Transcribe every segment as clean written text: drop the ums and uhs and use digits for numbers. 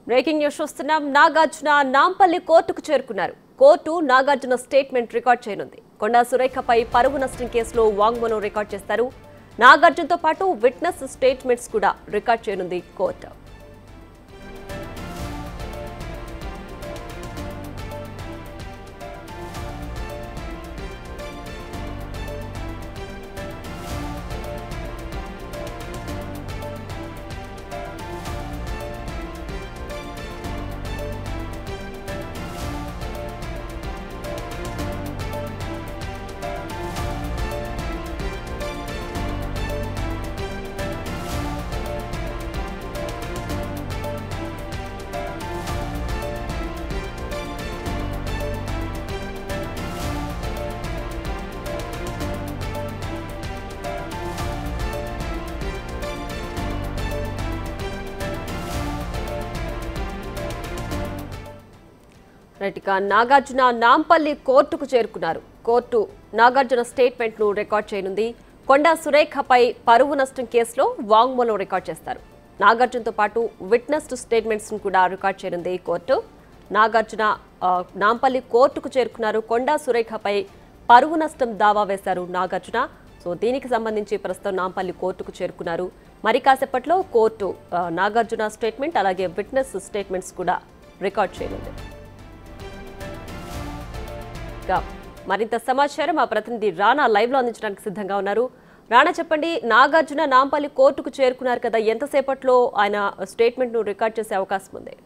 Breaking news చూస్తున్నాం. నాగార్జున నాంపల్లి కోర్టుకు చేరుకున్నారు. కోర్టు నాగార్జున స్టేట్మెంట్ రికార్డ్ చేయనుంది. కొండా సురేఖపై పరువు నష్టం కేసులో వాంగ్మూలం రికార్డ్ చేస్తారు. నాగార్జునతో పాటు విట్నెస్ స్టేట్మెంట్స్ కూడా రికార్డ్ చేయనుంది కోర్టు. రైట్గా నాగార్జున నాంపల్లి కోర్టుకు చేరుకున్నారు. కోర్టు నాగార్జున స్టేట్మెంట్ ను రికార్డ్ చేయనుంది. కొండా సురేఖపై పరువు నష్టం కేసులో వాంగ్మూలం రికార్డ్ చేస్తారు. నాగార్జునతో పాటు విట్నెస్ స్టేట్మెంట్స్ ను కూడా రికార్డ్ చేయనుంది కోర్టు. నాగార్జున నాంపల్లి కోర్టుకు చేరుకున్నారు. కొండా సురేఖపై పరువు నష్టం దావా వేశారు నాగార్జున. సో దీనికి సంబంధించి ప్రస్తుతం నాంపల్లి కోర్టుకు చేరుకున్నారు. మరి కాసేపట్లో కోర్టు నాగార్జున స్టేట్మెంట్ అలాగే విట్నెస్ స్టేట్మెంట్స్ కూడా రికార్డ్ చేయనుంది. మరింత సమాచారం మా ప్రతినిధి రాణా లైవ్ లో అందించడానికి సిద్ధంగా ఉన్నారు. రాణా, చెప్పండి, నాగార్జున నాంపల్లి కోర్టుకు చేరుకున్నారు కదా, ఎంతసేపట్లో ఆయన స్టేట్మెంట్ ను రికార్డ్ చేసే అవకాశం ఉంది?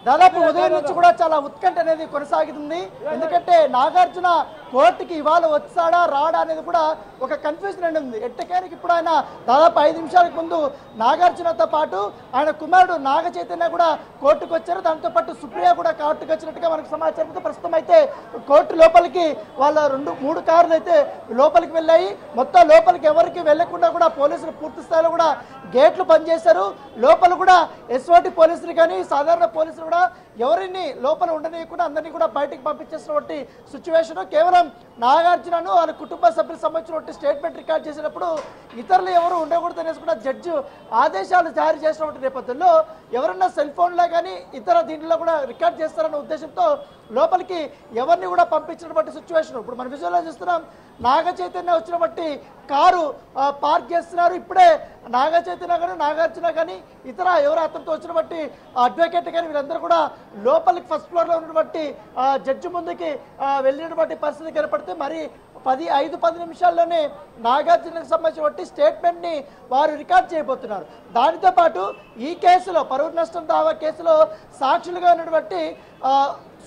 దాదాపు ఉదయం నుంచి కూడా చాలా ఉత్కంఠ అనేది కొనసాగుతుంది. ఎందుకంటే నాగార్జున కోర్టుకి ఇవాళ వచ్చాడా రాడా అనేది కూడా ఒక కన్ఫ్యూజన్ అనేది ఉంది. ఎట్టకేనికి ఇప్పుడు ఆయన దాదాపు 5 నిమిషాలకు ముందు నాగార్జునతో పాటు ఆయన కుమారుడు నాగ చైతన్య కూడా కోర్టుకు వచ్చారు. దాంతో పాటు సుప్రియ కూడా కోర్టుకు వచ్చినట్టుగా మనకు సమాచారం. ప్రస్తుతం అయితే కోర్టు లోపలికి వాళ్ళ 2-3 కార్లు అయితే లోపలికి వెళ్ళాయి. మొత్తం లోపలికి ఎవరికి వెళ్లకుండా కూడా పోలీసులు పూర్తి స్థాయిలో కూడా గేట్లు బంద్ చేశారు. లోపల కూడా ఎస్ఓటి పోలీసులు కానీ సాధారణ పోలీసులు కూడా ఎవరిని లోపల ఉండనీయకుండా అందరినీ కూడా బయటకు పంపించేసినటువంటి సిచ్యువేషన్. కేవలం నాగార్జునను వాళ్ళ కుటుంబ సభ్యులకు సంబంధించినటువంటి స్టేట్మెంట్ రికార్డ్ చేసినప్పుడు ఇతరులు ఎవరు ఉండకూడదు అనేసి కూడా జడ్జి ఆదేశాలు జారీ చేసినటువంటి నేపథ్యంలో ఎవరన్నా సెల్ ఫోన్లో కానీ ఇతర దీంట్లో కూడా రికార్డ్ చేస్తారన్న ఉద్దేశంతో లోపలికి ఎవరిని కూడా పంపించినటువంటి సిచ్యువేషన్. ఇప్పుడు మన విజువల్లో చూస్తున్నాం. నాగ చైతన్య వచ్చినటువంటి కారు పార్క్ చేస్తున్నారు. ఇప్పుడే నాగ చైతన్య కానీ నాగార్జున కానీ ఇతర ఎవరు అతనితో వచ్చినటువంటి అడ్వకేట్ కానీ వీళ్ళందరూ కూడా లోపలికి ఫస్ట్ ఫ్లోర్లో ఉన్నటువంటి జడ్జి ముందుకి వెళ్ళినటువంటి పరిస్థితి కనపడితే మరి 5-10 నిమిషాల్లోనే నాగార్జునకు సంబంధించినటువంటి స్టేట్మెంట్ని వారు రికార్డ్ చేయబోతున్నారు. దానితో పాటు ఈ కేసులో పరువు నష్టం దావా కేసులో సాక్షులుగా ఉన్నటువంటి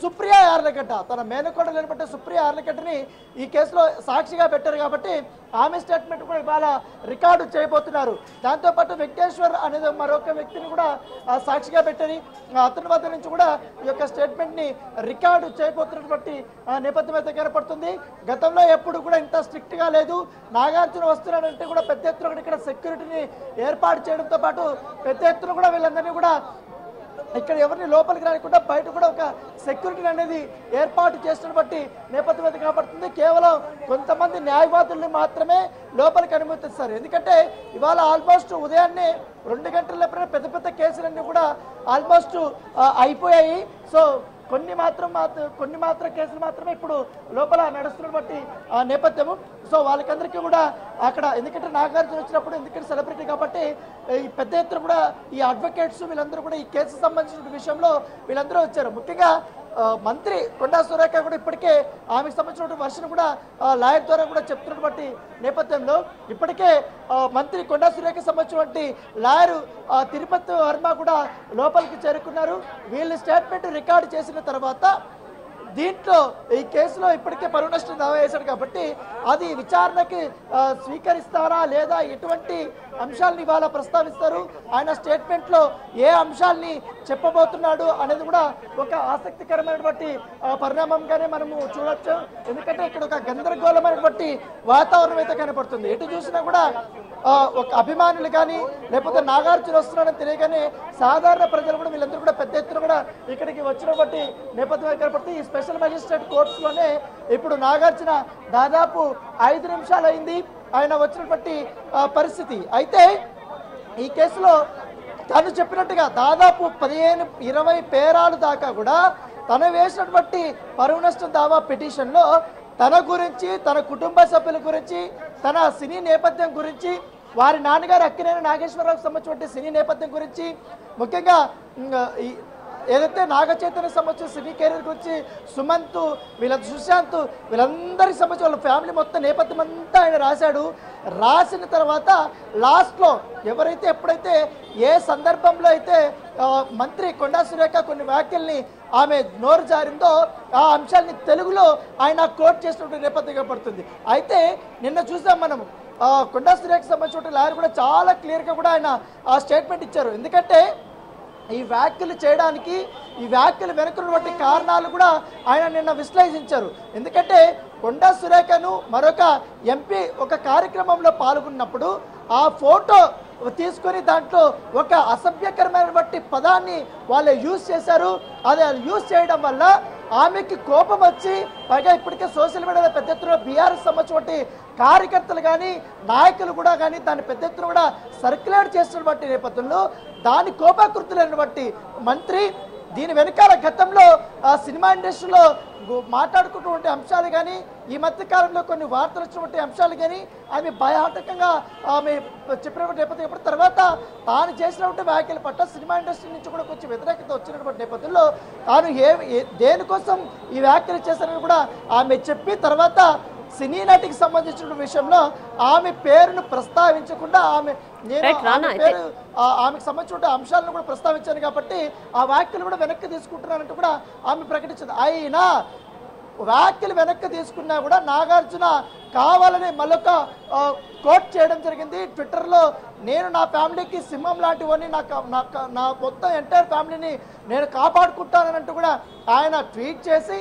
సుప్రియ యార్లగడ్డ, తన మేనకోడలు లేనటువంటి సుప్రియ యార్లగడ్డని ఈ కేసులో సాక్షిగా పెట్టారు కాబట్టి ఆమె స్టేట్మెంట్ కూడా ఇవాళ రికార్డు చేయబోతున్నారు. దాంతోపాటు వెంకటేశ్వర్ అనేది మరొక వ్యక్తిని కూడా సాక్షిగా పెట్టని అతని వద్ద నుంచి కూడా ఈ యొక్క స్టేట్మెంట్ని రికార్డు చేయబోతున్నటువంటి నేపథ్యం అయితే కనపడుతుంది. గతంలో ఎప్పుడు కూడా ఇంత స్ట్రిక్ట్గా లేదు. నాగార్జున వస్తున్నాడంటే కూడా పెద్ద ఎత్తున ఇక్కడ సెక్యూరిటీని ఏర్పాటు చేయడంతో పాటు పెద్ద ఎత్తున కూడా వీళ్ళందరినీ కూడా ఇక్కడ ఎవరిని లోపలికి రాకుండా బయట కూడా ఒక సెక్యూరిటీ అనేది ఏర్పాటు చేసినటువంటి నేపథ్యం అయితే కనబడుతుంది. కేవలం కొంతమంది న్యాయవాదుల్ని మాత్రమే లోపలికి అనుమతిస్తారు. ఎందుకంటే ఇవాళ ఆల్మోస్ట్ ఉదయాన్నే 2 గంటల పెద్ద పెద్ద కేసులన్నీ కూడా ఆల్మోస్ట్ అయిపోయాయి. సో కొన్ని మాత్రం కేసులు మాత్రమే ఇప్పుడు లోపల నడుస్తున్నటువంటి నేపథ్యము. సో వాళ్ళకందరికీ కూడా అక్కడ ఎందుకంటే నాగార్జున వచ్చినప్పుడు ఎందుకంటే సెలబ్రిటీ కాబట్టి ఈ పెద్ద ఎత్తున కూడా ఈ అడ్వకేట్స్ వీళ్ళందరూ కూడా ఈ కేసు సంబంధించిన విషయంలో వీళ్ళందరూ వచ్చారు. ముఖ్యంగా మంత్రి కొండా సురేఖ కూడా ఇప్పటికే ఆమెకు సంబంధించినటువంటి వర్షన్ కూడా లాయర్ ద్వారా కూడా చెప్తున్నటువంటి నేపథ్యంలో ఇప్పటికే మంత్రి కొండా సురేఖకు సంబంధించినటువంటి లాయరు తిరుపతి వర్మ కూడా లోపలికి చేరుకున్నారు. వీళ్ళు స్టేట్మెంట్ రికార్డు చేసిన తర్వాత దీంట్లో ఈ కేసులో ఇప్పటికే పరువు నష్టం దావా వేశాడు కాబట్టి అది విచారణకి స్వీకరిస్తారా లేదా ఎటువంటి అంశాలని ఇవాళ ప్రస్తావిస్తారు, ఆయన స్టేట్మెంట్లో ఏ అంశాలని చెప్పబోతున్నాడు అనేది కూడా ఒక ఆసక్తికరమైనటువంటి పరిణామంగానే మనము చూడొచ్చు. ఎందుకంటే ఇక్కడ ఒక గందరగోళమైనటువంటి వాతావరణం అయితే కనపడుతుంది. ఎటు చూసినా కూడా ఒక అభిమానులు కానీ లేకపోతే నాగార్జున వస్తున్నాడని తెలియగానే సాధారణ ప్రజలు కూడా వీళ్ళందరూ కూడా పెద్ద ఎత్తున కూడా ఇక్కడికి వచ్చినటువంటి నేపథ్యం కనపడుతుంది. ఈ స్పెషల్ మెజిస్ట్రేట్ కోర్ట్స్లోనే ఇప్పుడు నాగార్జున దాదాపు 5 నిమిషాలు అయింది ఆయన వచ్చినటువంటి పరిస్థితి. అయితే ఈ కేసులో తను చెప్పినట్టుగా దాదాపు 15-20 పేరాలు దాకా కూడా తను వేసినటువంటి పరువు నష్టం దావా పిటిషన్లో తన గురించి, తన కుటుంబ సభ్యుల గురించి, తన సినీ నేపథ్యం గురించి, వారి నాన్నగారు అక్కినేని నాగేశ్వరరావుకి సంబంధించిన సినీ నేపథ్యం గురించి, ముఖ్యంగా ఏదైతే నాగ చైతన్యకి సంబంధించిన సినీ కెరీర్ గురించి, సుమంత్, సుశాంత్, వీళ్ళందరికీ సంబంధించి వాళ్ళ ఫ్యామిలీ మొత్తం నేపథ్యం అంతా ఆయన రాశాడు. రాసిన తర్వాత లాస్ట్లో ఎవరైతే ఎప్పుడైతే ఏ సందర్భంలో అయితే మంత్రి కొండా సురేఖ కొన్ని వ్యాఖ్యల్ని ఆమె నోరు జారిందో ఆ అంశాన్ని తెలుగులో ఆయన కోట్ చేసినటువంటి నేపథ్యంగా పడుతుంది. అయితే నిన్న చూసాం మనము కొండా సురేఖకి సంబంధించిన లాయర్ కూడా చాలా క్లియర్గా కూడా ఆయన ఆ స్టేట్మెంట్ ఇచ్చారు. ఎందుకంటే ఈ వ్యాఖ్యలు చేయడానికి, ఈ వ్యాఖ్యలు వెనుకున్నటువంటి కారణాలు కూడా ఆయన నిన్న విశ్లేషించారు. ఎందుకంటే కొండా సురేఖను మరొక ఎంపీ ఒక కార్యక్రమంలో పాల్గొన్నప్పుడు ఆ ఫోటో తీసుకొని దాంట్లో ఒక అసభ్యకరమైనటువంటి పదాన్ని వాళ్ళు యూజ్ చేశారు. అది యూజ్ చేయడం వల్ల ఆమెకి కోపం వచ్చి, పైగా ఇప్పటికే సోషల్ మీడియాలో పెద్ద ఎత్తున బీఆర్ఎస్ సంబంధించినటువంటి కార్యకర్తలు కానీ నాయకులు కూడా కానీ దాన్ని పెద్ద ఎత్తున కూడా సర్క్యులేట్ చేస్తున్నటువంటి నేపథ్యంలో దాని కోపాకృతులైనటువంటి మంత్రి దీని వెనకాల గతంలో సినిమా ఇండస్ట్రీలో మాట్లాడుకున్నటువంటి అంశాలు కానీ, ఈ మధ్య కాలంలో కొన్ని వార్తలు వచ్చినటువంటి అంశాలు కానీ ఆమె భయాటకంగా ఆమె చెప్పినటువంటి నేపథ్యం తర్వాత తాను చేసినటువంటి వ్యాఖ్యల పట్ల సినిమా ఇండస్ట్రీ నుంచి కూడా కొంచెం వ్యతిరేకత వచ్చినటువంటి నేపథ్యంలో తాను దేనికోసం ఈ వ్యాఖ్యలు చేశారని కూడా ఆమె చెప్పి తర్వాత సినీ నటికి సంబంధించిన విషయంలో ఆమె పేరును ప్రస్తావించకుండా ఆమెకు సంబంధించిన అంశాలను కూడా ప్రస్తావించాను కాబట్టి ఆ వ్యాఖ్యలు కూడా వెనక్కి తీసుకుంటున్నారంటూ కూడా ఆమె ప్రకటించింది. అయినా వ్యాఖ్యలు వెనక్కి తీసుకున్నా కూడా నాగార్జున కావాలని మళ్ళొక కోట్ చేయడం జరిగింది ట్విట్టర్లో. నేను నా ఫ్యామిలీకి సింహం లాంటివని, నా మొత్తం ఎంటైర్ ఫ్యామిలీని నేను కాపాడుకుంటానంటూ కూడా ఆయన ట్వీట్ చేసి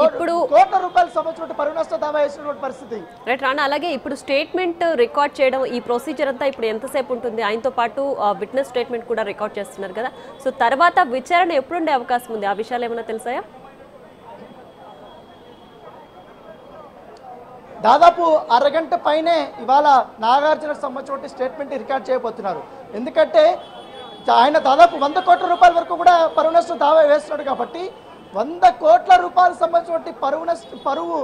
ఇప్పుడు కోట్ల రూపాయలు సంబంధించిన పరువు నష్ట దావా వేసినటువంటి పరిస్థితి. రైట్ రానా, అలాగే ఇప్పుడు స్టేట్మెంట్ రికార్డ్ చేయడం ఈ ప్రొసీజర్ అంతా ఇప్పుడు ఎంతసేపు ఉంటుంది? ఆయనతో పాటు విట్నెస్ స్టేట్మెంట్ కూడా రికార్డ్ చేస్తున్నారు కదా, సో తర్వాత విచారణ ఎప్పుడు ఉండే అవకాశం ఉంది? ఆ విషయాలు ఏమైనా తెలుసాయా? దాదాపు అరగంట పైనే ఇవాళ నాగార్జునకు సంబంధించిన స్టేట్మెంట్ రికార్డ్ చేయబోతున్నారు. ఎందుకంటే ఆయన దాదాపు 100 కోట్ల రూపాయల వరకు కూడా పరువు నష్టం దావా వేస్తున్నాడు కాబట్టి 100 కోట్ల రూపాయలకు సంబంధించినటువంటి పరువు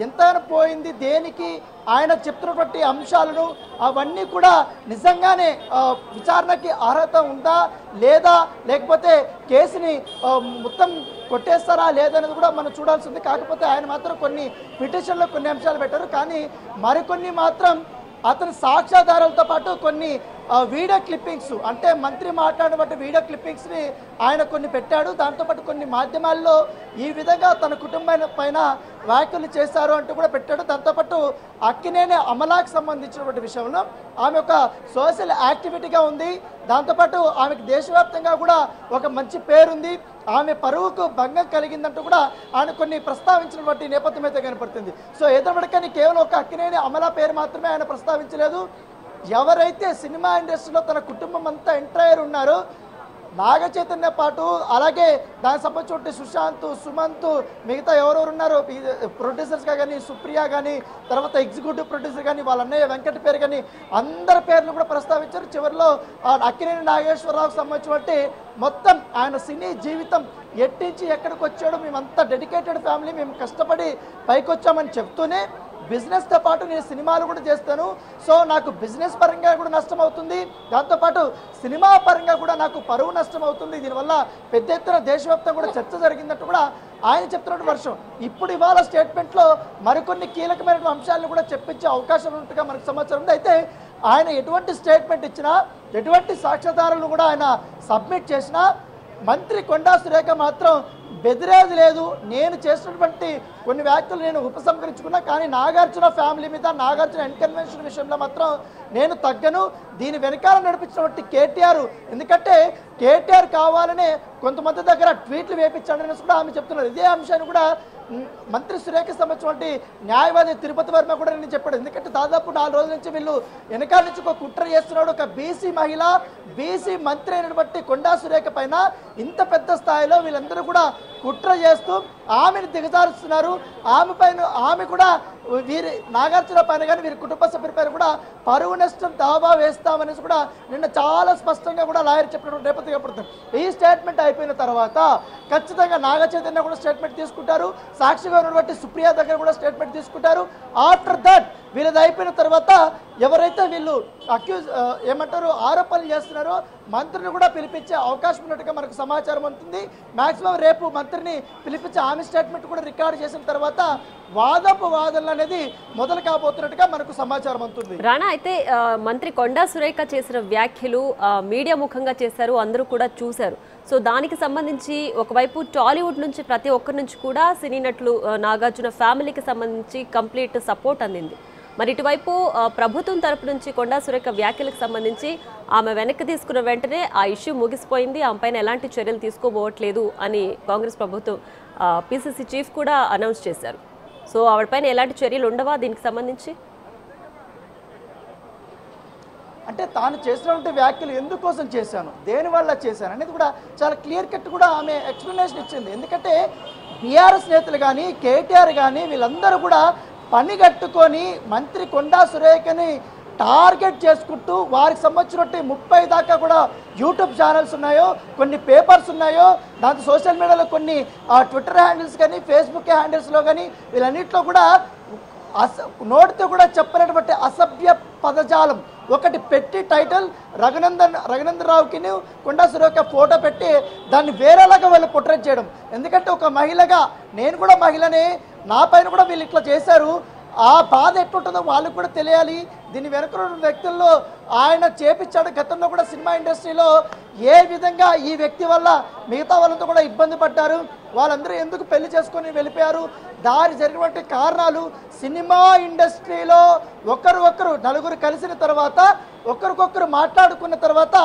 ఎంతైనా పోయింది, దేనికి ఆయన చెప్తున్నటువంటి అంశాలను అవన్నీ కూడా నిజంగానే విచారణకి అర్హత ఉందా లేదా, లేకపోతే కేసుని మొత్తం కొట్టేస్తారా లేదనేది కూడా మనం చూడాల్సి ఉంది. కాకపోతే ఆయన మాత్రం కొన్ని పిటిషన్లో కొన్ని అంశాలు పెట్టారు, కానీ మరికొన్ని మాత్రం అతని సాక్ష్యాధారాలతో పాటు కొన్ని వీడియో క్లిప్పింగ్స్, అంటే మంత్రి మాట్లాడినటువంటి వీడియో క్లిప్పింగ్స్ని ఆయన కొన్ని పెట్టాడు. దాంతోపాటు కొన్ని మాధ్యమాల్లో ఈ విధంగా తన కుటుంబం పైన వ్యాఖ్యలు చేశారు అంటూ కూడా పెట్టాడు. దాంతోపాటు అక్కినేని అమలాకి సంబంధించినటువంటి విషయంలో ఆమె ఒక సోషల్ యాక్టివిటీగా ఉంది. దాంతోపాటు ఆమెకు దేశవ్యాప్తంగా కూడా ఒక మంచి పేరుంది, ఆమె పరువుకు భంగం కలిగిందంటూ కూడా ఆయన కొన్ని ప్రస్తావించినటువంటి నేపథ్యం అయితే కనపడుతుంది. సో ఏదైనా కేవలం ఒక అక్కినేని అమలా పేరు మాత్రమే ఆయన ప్రస్తావించలేదు. ఎవరైతే సినిమా ఇండస్ట్రీలో తన కుటుంబం అంతా ఎంటైర్ ఉన్నారో నాగ చైతన్య పాటు, అలాగే దానికి సంబంధించిన సుశాంత్, సుమంత్, మిగతా ఎవరెవరు ఉన్నారో ప్రొడ్యూసర్స్గా కానీ, సుప్రియ కానీ, తర్వాత ఎగ్జిక్యూటివ్ ప్రొడ్యూసర్ కానీ, వాళ్ళ అన్నయ్య వెంకట పేరు కానీ అందరి పేర్లు కూడా ప్రస్తావించారు. చివరిలో అక్కినేని నాగేశ్వరరావుకు సంబంధించినటువంటి మొత్తం ఆయన సినీ జీవితం ఎట్టించి ఎక్కడికి వచ్చాడో, మేమంతా డెడికేటెడ్ ఫ్యామిలీ, మేము కష్టపడి పైకి వచ్చామని చెప్తూనే బిజినెస్తో పాటు నేను సినిమాలు కూడా చేస్తాను, సో నాకు బిజినెస్ పరంగా కూడా నష్టం అవుతుంది, దాంతోపాటు సినిమా పరంగా కూడా నాకు పరువు నష్టం అవుతుంది, దీనివల్ల పెద్ద ఎత్తున దేశవ్యాప్తంగా కూడా చర్చ జరిగిందంటూ కూడా ఆయన చెప్తున్నట్టు వర్షం. ఇప్పుడు ఇవాళ స్టేట్మెంట్లో మరికొన్ని కీలకమైన అంశాలను కూడా చెప్పించే అవకాశం ఉన్నట్టుగా మనకు సమాచారం ఉంది. అయితే ఆయన ఎటువంటి స్టేట్మెంట్ ఇచ్చినా, ఎటువంటి సాక్ష్యాధారాలను కూడా ఆయన సబ్మిట్ చేసినా మంత్రి కొండా సురేఖ మాత్రం బెదిరేది లేదు. నేను చేసినటువంటి కొన్ని వ్యాఖ్యలు నేను ఉపసంహరించుకున్నా, కానీ నాగార్జున ఫ్యామిలీ మీద, నాగార్జున ఇన్కన్వెన్షన్ విషయంలో మాత్రం నేను తగ్గను. దీని వెనకాల నడిపించినటువంటి కేటీఆర్, ఎందుకంటే కేటీఆర్ కావాలనే కొంతమంది దగ్గర ట్వీట్లు వేయించాడని కూడా ఆమె చెప్తున్నారు. ఇదే అంశాన్ని కూడా మంత్రి సురేఖకి సంబంధించినటువంటి న్యాయవాది తిరుపతి వర్మ కూడా నేను చెప్పాడు. ఎందుకంటే దాదాపు 4 రోజుల నుంచి వీళ్ళు వెనకాల నుంచి ఒక కుట్ర చేస్తున్నాడు. ఒక బీసీ మహిళ, బీసీ మంత్రి అయినటువంటి కొండా సురేఖ పైన ఇంత పెద్ద స్థాయిలో వీళ్ళందరూ కూడా కుట్ర చేస్తూ ఆమెను దిగజారుస్తున్నారు. ఆమె కూడా వీరి నాగార్జున పైన కానీ వీరి కుటుంబ సభ్యుల పైన కూడా పరువు నష్టం దావా వేస్తామనేసి కూడా నిన్న చాలా స్పష్టంగా కూడా లాయర్ చెప్పినటువంటి నేపథ్యం పడుతుంది. ఈ స్టేట్మెంట్ అయిపోయిన తర్వాత ఖచ్చితంగా నాగ చైతన్య కూడా స్టేట్మెంట్ తీసుకుంటారు. సాక్షిగా ఉన్నటువంటి సుప్రియా దగ్గర కూడా స్టేట్మెంట్ తీసుకుంటారు. ఆఫ్టర్ దట్ వీళ్ళది అయిపోయిన తర్వాత ఎవరైతే వీళ్ళు ఏమంటారు ఆరోపణలు చేస్తున్నారో మంత్రిని కూడా పిలిపించే అవకాశం ఉన్నట్టుగా మనకు సమాచారం ఉంటుంది. మాక్సిమం రేపు మంత్రిని పిలిపించి ఆమె స్టేట్మెంట్ కూడా రికార్డు చేసిన తర్వాత వాదపు వాదనలు అనేది మొదలు కాబోతున్నట్టుగా మనకు సమాచారం ఉంటుంది. రాణా, అయితే మంత్రి కొండా సురేఖ చేసిన వ్యాఖ్యలు మీడియా ముఖంగా చేశారు, అందరూ కూడా చూశారు. సో దానికి సంబంధించి ఒకవైపు టాలీవుడ్ నుంచి ప్రతి ఒక్కరి నుంచి కూడా సినీ నటులు నాగార్జున ఫ్యామిలీకి సంబంధించి కంప్లీట్ సపోర్ట్ అందింది. మరి ఇటువైపు ప్రభుత్వం తరపు నుంచి కొండా సురేఖ వ్యాఖ్యలకు సంబంధించి ఆమె వెనక్కి తీసుకున్న వెంటనే ఆ ఇష్యూ ముగిసిపోయింది, ఆమె పైన ఎలాంటి చర్యలు తీసుకోబోవట్లేదు అని కాంగ్రెస్ ప్రభుత్వం పిసిసి చీఫ్ కూడా అనౌన్స్ చేశారు. సో ఆవిడపైన ఎలాంటి చర్యలు ఉండవా దీనికి సంబంధించి? అంటే తాను చేసినటువంటి వ్యాఖ్యలు ఎందుకోసం చేశాను, దేనివల్ల చేశాను అనేది కూడా చాలా క్లియర్ కట్ కూడా ఆమె ఎక్స్ప్లెనేషన్ ఇచ్చింది. ఎందుకంటే బీఆర్ఎస్ నేతలు కానీ కేటీఆర్ కానీ వీళ్ళందరూ కూడా పని కట్టుకొని మంత్రి కొండా సురేఖని టార్గెట్ చేసుకుంటూ వారికి సంబంధించినట్టు 30 దాకా కూడా యూట్యూబ్ ఛానల్స్ ఉన్నాయో, కొన్ని పేపర్స్ ఉన్నాయో, దాంతో సోషల్ మీడియాలో కొన్ని ట్విట్టర్ హ్యాండిల్స్ కానీ ఫేస్బుక్ హ్యాండిల్స్లో కానీ వీళ్ళన్నింటిలో కూడా నోటితో కూడా చెప్పినటువంటి అసభ్య పదజాలం ఒకటి పెట్టి టైటిల్ రఘునందన్ రావుకి కొండా సురేఖ ఫోటో పెట్టి దాన్ని వేరేలాగా వాళ్ళు పోర్ట్రేట్ చేయడం. ఎందుకంటే ఒక మహిళగా నేను కూడా మహిళనే, నా పైన కూడా వీళ్ళు ఇట్లా చేశారు, ఆ బాధ ఎట్లుంటుందో వాళ్ళకు కూడా తెలియాలి. దీని వెనుక వ్యక్తుల్లో ఆయన చేపించాడు. గతంలో కూడా సినిమా ఇండస్ట్రీలో ఏ విధంగా ఈ వ్యక్తి వల్ల మిగతా వాళ్ళంతా కూడా ఇబ్బంది పడ్డారు, వాళ్ళందరూ ఎందుకు పెళ్లి చేసుకొని వెళ్ళిపోయారు, దారి జరిగినటువంటి కారణాలు, సినిమా ఇండస్ట్రీలో ఒకరు నలుగురు కలిసిన తర్వాత ఒకరికొకరు మాట్లాడుకున్న తర్వాత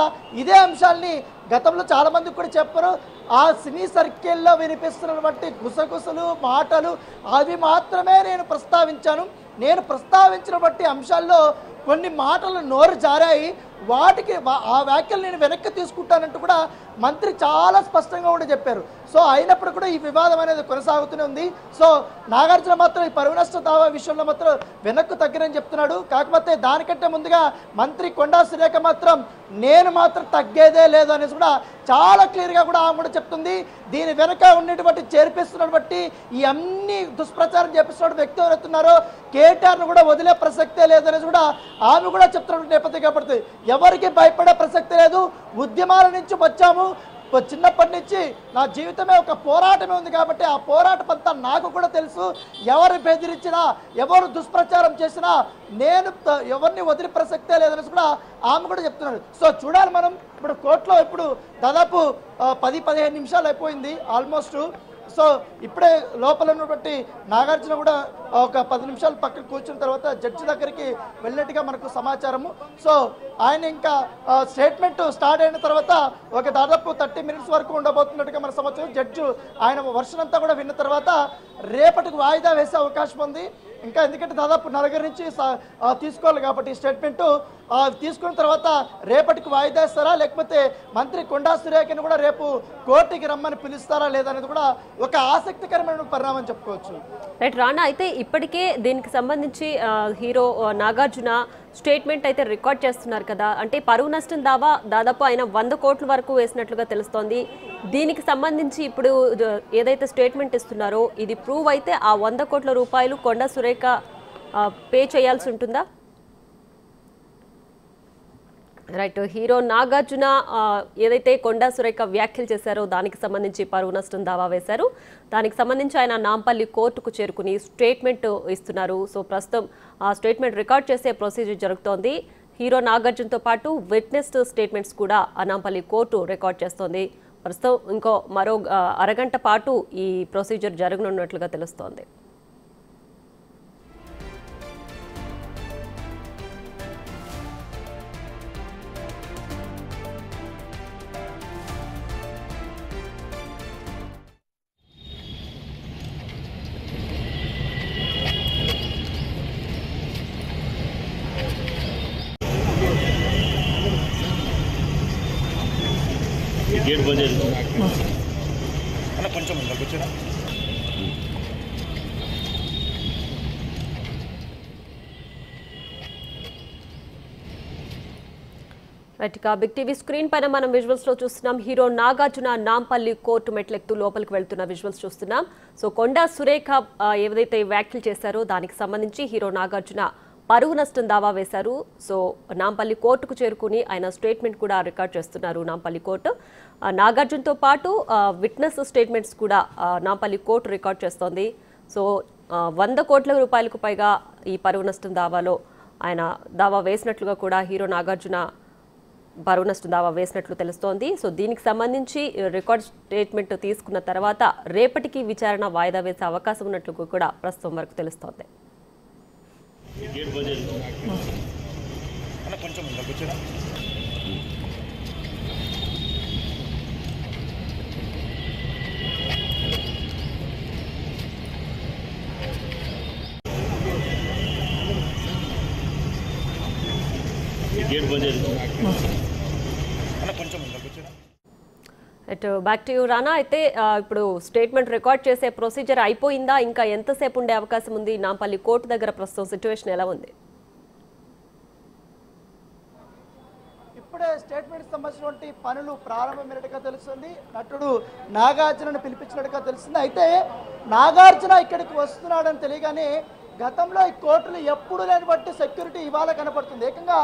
ఇదే అంశాల్ని గతంలో చాలామందికి కూడా చెప్పారు. ఆ సినీ సర్కిల్లో వినిపిస్తున్నటువంటి గుసగుసలు మాటలు అవి మాత్రమే నేను ప్రస్తావించాను. నేను ప్రస్తావించిన బట్టి అంశాల్లో కొన్ని మాటలు నోరు జారాయి, వాటికి ఆ వ్యాఖ్యలు నేను వెనక్కి తీసుకుంటానంటూ కూడా మంత్రి చాలా స్పష్టంగా కూడా చెప్పారు. సో అయినప్పుడు కూడా ఈ వివాదం అనేది కొనసాగుతూనే ఉంది. సో నాగార్జున మాత్రం ఈ పరువు నష్ట దావా విషయంలో మాత్రం వెనక్కు తగ్గరని చెప్తున్నాడు. కాకపోతే దానికంటే ముందుగా మంత్రి కొండా సురేఖ మాత్రం నేను మాత్రం తగ్గేదే లేదు అనేసి కూడా చాలా క్లియర్గా కూడా ఆమె కూడా చెప్తుంది. దీని వెనక ఉన్నటువంటి చేర్పిస్తున్నటువంటి ఈ అన్ని దుష్ప్రచారం చేపిస్తున్న వ్యక్తి ఎవరైతున్నారో కేటీఆర్ను కూడా వదిలే ప్రసక్తే లేదనేసి కూడా ఆమె కూడా చెప్తున్నటువంటి నేపథ్యం కాబట్టి ఎవరికి భయపడే ప్రసక్తి లేదు. ఉద్యమాల నుంచి వచ్చాము, చిన్నప్పటి నుంచి నా జీవితమే ఒక పోరాటమే ఉంది కాబట్టి ఆ పోరాటం అంతా నాకు కూడా తెలుసు. ఎవరు బెదిరించినా ఎవరు దుష్ప్రచారం చేసినా నేను ఎవరిని వదిలి ప్రసక్తే లేదనేసి కూడా ఆమె కూడా చెప్తున్నారు. సో చూడాలి మనం. ఇప్పుడు కోర్టులో ఇప్పుడు దాదాపు 10-15 నిమిషాలు అయిపోయింది ఆల్మోస్ట్. సో ఇప్పుడే లోపల ఉన్నటువంటి నాగార్జున కూడా ఒక 10 నిమిషాలు పక్కన కూర్చున్న తర్వాత జడ్జి దగ్గరికి వెళ్ళినట్టుగా మనకు సమాచారము. సో ఆయన ఇంకా స్టేట్మెంట్ స్టార్ట్ అయిన తర్వాత ఒక దాదాపు 30 మినిట్స్ వరకు ఉండబోతున్నట్టుగా మన సమాచారం. జడ్జి ఆయన వర్షన్ అంతా కూడా విన్న తర్వాత రేపటికి వాయిదా వేసే అవకాశం ఉంది. ఇంకా ఎందుకంటే దాదాపు 4 నుంచి తీసుకోవాలి కాబట్టి స్టేట్మెంట్ తీసుకున్న తర్వాత రేపటికి వాయిదా ఇస్తారా, లేకపోతే మంత్రి కొండా సురేఖని కూడా రేపు కోర్టుకి రమ్మని పిలుస్తారా లేదనేది కూడా ఒక ఆసక్తికరమైన పరిణామం చెప్పుకోవచ్చు. రైట్ రానా, అయితే ఇప్పటికే దీనికి సంబంధించి హీరో నాగార్జున స్టేట్మెంట్ అయితే రికార్డ్ చేస్తున్నారు కదా, అంటే పరువు నష్టం దావా దాదాపు ఆయన 100 కోట్ల వరకు వేసినట్లుగా తెలుస్తోంది. దీనికి సంబంధించి ఇప్పుడు ఏదైతే స్టేట్మెంట్ ఇస్తున్నారో ఇది ప్రూవ్ అయితే ఆ 100 కోట్ల రూపాయలు కొండా సురేఖ పే చేయాల్సి ఉంటుందా? రైట్, హీరో నాగార్జున ఏదైతే కొండా సురేఖ వ్యాఖ్యలు చేశారో దానికి సంబంధించి పరువు నష్టం దావా వేశారు. దానికి సంబంధించి ఆయన నాంపల్లి కోర్టుకు చేరుకుని స్టేట్మెంట్ ఇస్తున్నారు. సో ప్రస్తుతం ఆ స్టేట్మెంట్ రికార్డ్ చేసే ప్రొసీజర్ జరుగుతోంది. హీరో నాగార్జునతో పాటు విట్నెస్ స్టేట్మెంట్స్ కూడా నాంపల్లి కోర్టు రికార్డ్ చేస్తోంది. ప్రస్తుతం మరో అరగంట పాటు ఈ ప్రొసీజర్ జరగనున్నట్లుగా తెలుస్తోంది. गेट बंद है। కొంచెం వచ్చారా రైట్ ఇక బిగ్ టీవీ స్క్రీన్ పైన మనం విజువల్స్ లో చూస్తున్నాం. హీరో నాగార్జున నాంపల్లి కోర్టు మెట్లెక్తూ లోపలికి వెళ్తున్న విజువల్స్ చూస్తున్నాం. సో కొండా సురేఖ ఏదైతే వ్యాఖ్యలు చేశారో దానికి సంబంధించి హీరో నాగార్జున పరువు నష్టం దావా వేశారు. సో నాంపల్లి కోర్టుకు చేరుకుని ఆయన స్టేట్మెంట్ కూడా రికార్డ్ చేస్తున్నారు నాంపల్లి కోర్టు. నాగార్జునతో పాటు విట్నెస్ స్టేట్మెంట్స్ కూడా నాంపల్లి కోర్టు రికార్డ్ చేస్తోంది. సో 100 కోట్ల రూపాయలకు పైగా ఈ పరువు నష్టం దావాలో ఆయన దావా వేసినట్లుగా కూడా హీరో నాగార్జున పరువు నష్టం దావా వేసినట్లు తెలుస్తోంది. సో దీనికి సంబంధించి రికార్డ్ స్టేట్మెంట్ తీసుకున్న తర్వాత రేపటికి విచారణ వాయిదా వేసే అవకాశం ఉన్నట్లు కూడా ప్రస్తుతం వరకు తెలుస్తోంది. బ్యాక్ టు యూ రానా. అయితే ఇప్పుడు స్టేట్మెంట్ రికార్డ్ చేసే ప్రొసీజర్ అయిపోయిందా? ఇంకా ఎంతసేపు ఉండే అవకాశం ఉంది? నాంపల్లి కోర్టు దగ్గర ప్రస్తుతం సిచ్యువేషన్ ఎలా ఉంది? ఇప్పుడే స్టేట్మెంట్ సంబంధించినటువంటి పనులు ప్రారంభమైనట్టుగా తెలుస్తుంది. నటుడు నాగార్జునను పిలిపించినట్టుగా తెలుస్తుంది. అయితే నాగార్జున ఇక్కడికి వస్తున్నాడని తెలియగానే గతంలో ఈ కోర్టులు ఎప్పుడు లేని బట్టి సెక్యూరిటీ ఇవాళ కనపడుతుంది. ఏకంగా